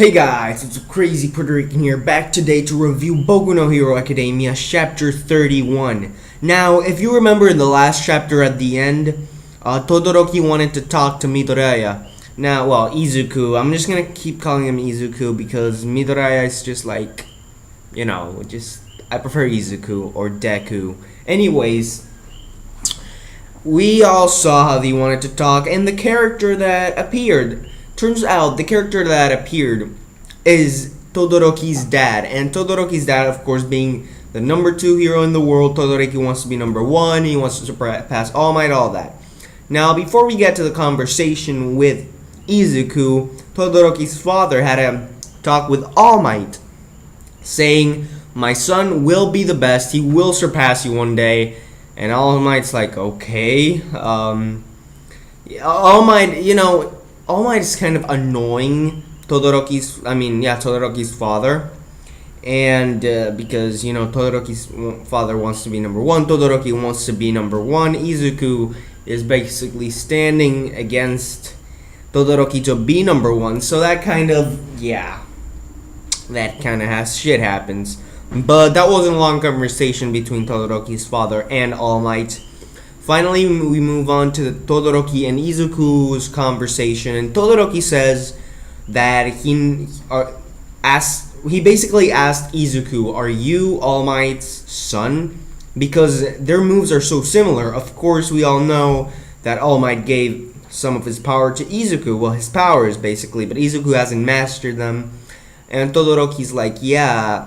Hey guys, it's Crazy Puerto Rican here, back today to review Boku no Hero Academia Chapter 31. Now, if you remember in the last chapter at the end, Todoroki wanted to talk to Midoriya. Now, well, Izuku, I'm just gonna keep calling him Izuku because Midoriya is just like, I prefer Izuku or Deku. Anyways, we all saw how they wanted to talk, and the character that appeared. Turns out the character that appeared is Todoroki's dad, and Todoroki's dad, of course, being the number 2 hero in the world. Todoroki wants to be number 1, he wants to surpass All Might, all that. Now, before we get to the conversation with Izuku, Todoroki's father had a talk with All Might, saying, "My son will be the best, he will surpass you one day." And All Might's like, okay. All Might is kind of annoying Todoroki's father. And because, Todoroki's father wants to be number 1, Todoroki wants to be number 1. Izuku is basically standing against Todoroki to be number 1. So that kind of shit happens. But that wasn't a long conversation between Todoroki's father and All Might. Finally, we move on to Todoroki and Izuku's conversation, and Todoroki says that he basically asked Izuku, "Are you All Might's son?" Because their moves are so similar. Of course, we all know that All Might gave some of his power to Izuku, well, his powers basically, but Izuku hasn't mastered them. And Todoroki's like, "Yeah,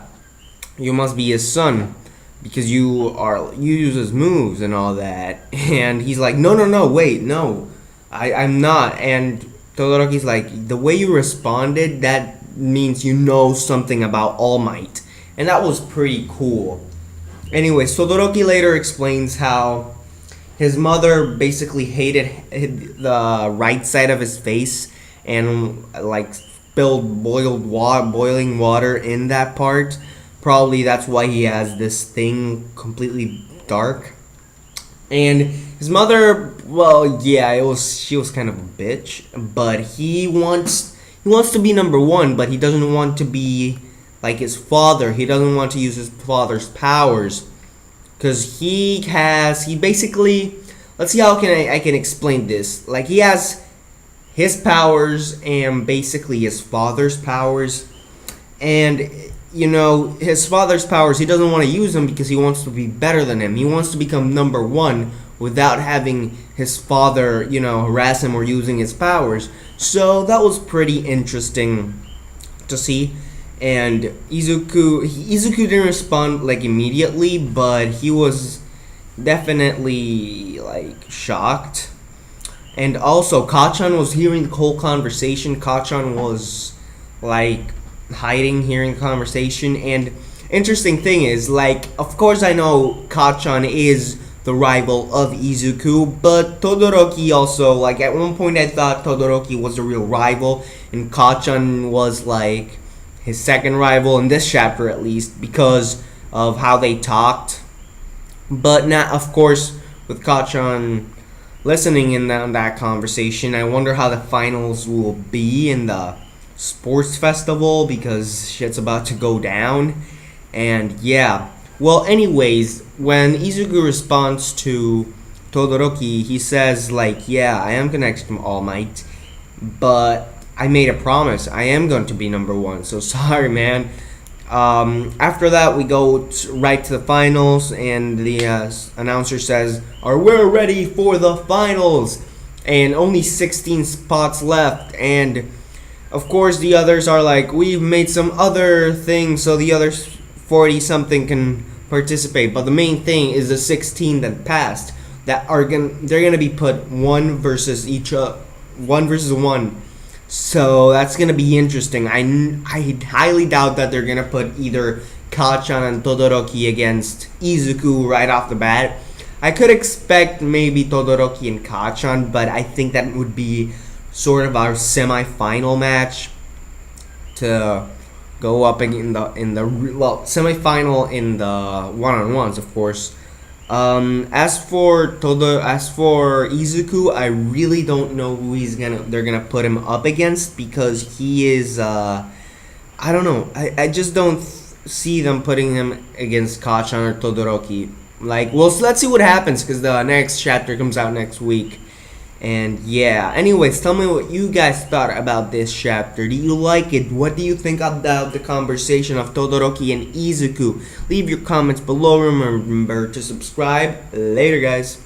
you must be his son, because you use his moves and all that." And he's like, no, wait, no, I'm not. And Todoroki's like, the way you responded, that means you know something about All Might. And that was pretty cool. Anyway, Todoroki later explains how his mother basically hated the right side of his face and like spilled boiling water in that part. Probably that's why he has this thing completely dark. And his mother, she was kind of a bitch, but he wants to be number 1, but he doesn't want to be like his father. He doesn't want to use his father's powers, because he basically, let's see how I can explain this. Like, he has his powers and basically his father's powers, and his father's powers, he doesn't want to use them because he wants to be better than him. He wants to become number 1 without having his father, harass him or using his powers. So that was pretty interesting to see. And Izuku didn't respond like immediately, but he was definitely like shocked. And also, Kachan was hearing the whole conversation. Kachan was like hearing the conversation. And interesting thing is, like, of course I know Kachan is the rival of Izuku, but Todoroki also, like, at one point I thought Todoroki was the real rival and Kachan was like his second rival in this chapter, at least because of how they talked. But now, of course, with Kachan listening in on that conversation, I wonder how the finals will be in the sports festival, because shit's about to go down. And well, anyways, when Izuku responds to Todoroki, he says like, I am connected to All Might, but I made a promise, I am going to be number 1, so sorry, man. After that, we go right to the finals, and the announcer says, we're ready for the finals, and only 16 spots left. And of course, the others are like, we've made some other things so the other 40-something can participate. But the main thing is the 16 that passed. They're gonna be put 1 versus 1. So that's gonna be interesting. I highly doubt that they're gonna put either Kachan and Todoroki against Izuku right off the bat. I could expect maybe Todoroki and Kachan, but I think that would be sort of our semi-final match to go up in the semi-final in the one-on-ones, of course. As for Izuku, I really don't know who they're gonna put him up against, because he is I don't know. I just don't see them putting him against Kachan or Todoroki. Like, well, let's see what happens because the next chapter comes out next week. And yeah, anyways, tell me what you guys thought about this chapter. Do you like it? What do you think about the conversation of Todoroki and Izuku? Leave your comments below. Remember to subscribe. Later, guys.